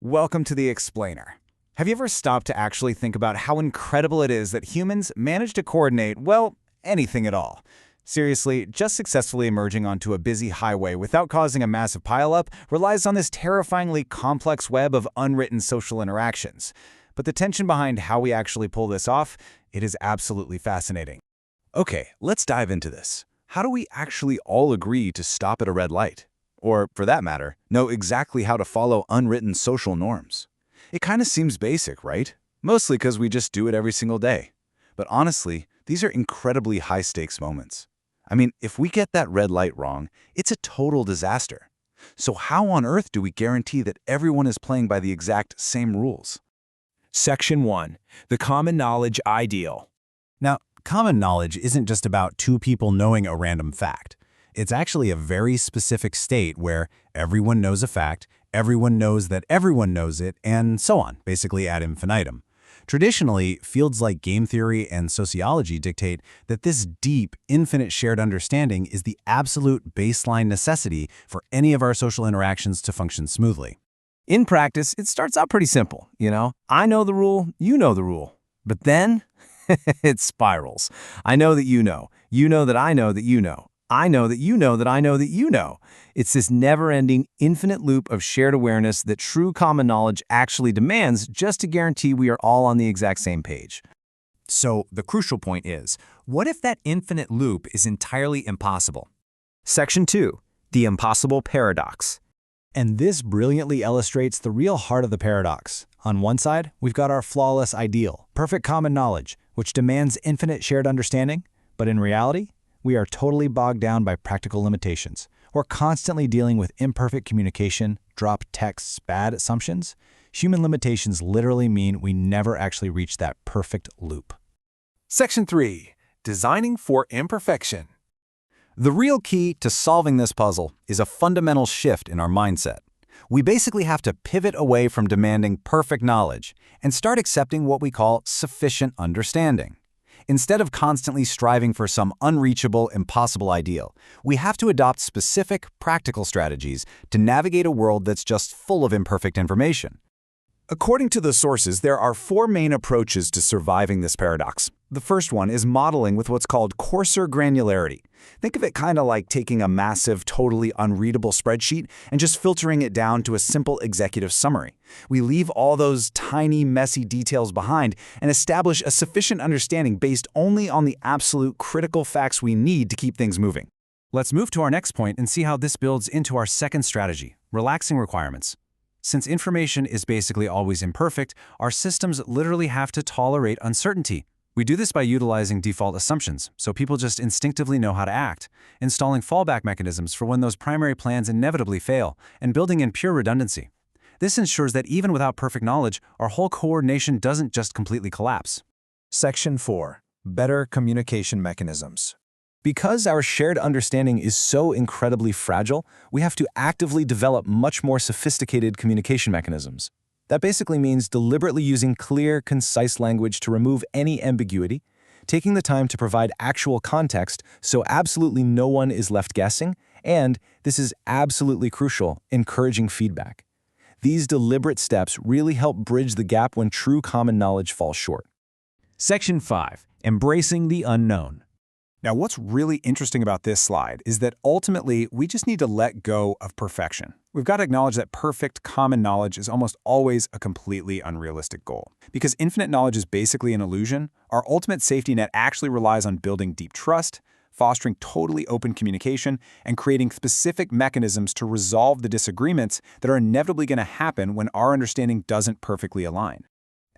Welcome to the Explainer. Have you ever stopped to actually think about how incredible it is that humans manage to coordinate, well, anything at all? Seriously, just successfully emerging onto a busy highway without causing a massive pileup relies on this terrifyingly complex web of unwritten social interactions. But the tension behind how we actually pull this off, it is absolutely fascinating. Okay, let's dive into this. How do we actually all agree to stop at a red light? Or, for that matter, know exactly how to follow unwritten social norms? It kind of seems basic, right? Mostly because we just do it every single day. But honestly, these are incredibly high-stakes moments. I mean, if we get that red light wrong, it's a total disaster. So how on earth do we guarantee that everyone is playing by the exact same rules? Section 1. The Common Knowledge Ideal. Now, common knowledge isn't just about two people knowing a random fact. It's actually a very specific state where everyone knows a fact, everyone knows that everyone knows it, and so on, basically ad infinitum. Traditionally, fields like game theory and sociology dictate that this deep, infinite shared understanding is the absolute baseline necessity for any of our social interactions to function smoothly. In practice, it starts out pretty simple, I know the rule, you know the rule. But then, it spirals. I know that you know that I know that you know. I know that you know that I know that you know. It's this never-ending, infinite loop of shared awareness that true common knowledge actually demands just to guarantee we are all on the exact same page. So the crucial point is, what if that infinite loop is entirely impossible? Section 2. The Impossible Paradox. And this brilliantly illustrates the real heart of the paradox. On one side, we've got our flawless ideal, perfect common knowledge, which demands infinite shared understanding, but in reality, we are totally bogged down by practical limitations. We're constantly dealing with imperfect communication, dropped texts, bad assumptions. Human limitations literally mean we never actually reach that perfect loop. Section 3. Designing for Imperfection. The real key to solving this puzzle is a fundamental shift in our mindset. We basically have to pivot away from demanding perfect knowledge and start accepting what we call sufficient understanding. Instead of constantly striving for some unreachable, impossible ideal, we have to adopt specific, practical strategies to navigate a world that's just full of imperfect information. According to the sources, there are four main approaches to surviving this paradox. The first one is modeling with what's called coarser granularity. Think of it kind of like taking a massive, totally unreadable spreadsheet and just filtering it down to a simple executive summary. We leave all those tiny, messy details behind and establish a sufficient understanding based only on the absolute critical facts we need to keep things moving. Let's move to our next point and see how this builds into our second strategy, relaxing requirements. Since information is basically always imperfect, our systems literally have to tolerate uncertainty. We do this by utilizing default assumptions, so people just instinctively know how to act, installing fallback mechanisms for when those primary plans inevitably fail, and building in pure redundancy. This ensures that even without perfect knowledge, our whole coordination doesn't just completely collapse. Section 4. Better Communication Mechanisms. Because our shared understanding is so incredibly fragile, we have to actively develop much more sophisticated communication mechanisms. That basically means deliberately using clear, concise language to remove any ambiguity, taking the time to provide actual context so absolutely no one is left guessing, and, this is absolutely crucial, encouraging feedback. These deliberate steps really help bridge the gap when true common knowledge falls short. Section 5. Embracing the Unknown. Now, what's really interesting about this slide is that ultimately, we just need to let go of perfection. We've got to acknowledge that perfect common knowledge is almost always a completely unrealistic goal. Because infinite knowledge is basically an illusion, our ultimate safety net actually relies on building deep trust, fostering totally open communication, and creating specific mechanisms to resolve the disagreements that are inevitably going to happen when our understanding doesn't perfectly align.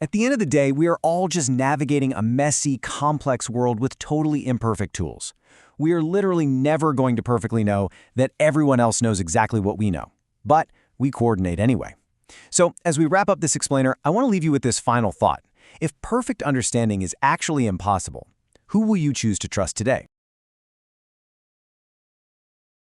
At the end of the day, we are all just navigating a messy, complex world with totally imperfect tools. We are literally never going to perfectly know that everyone else knows exactly what we know. But we coordinate anyway. So, as we wrap up this explainer, I want to leave you with this final thought. If perfect understanding is actually impossible, who will you choose to trust today?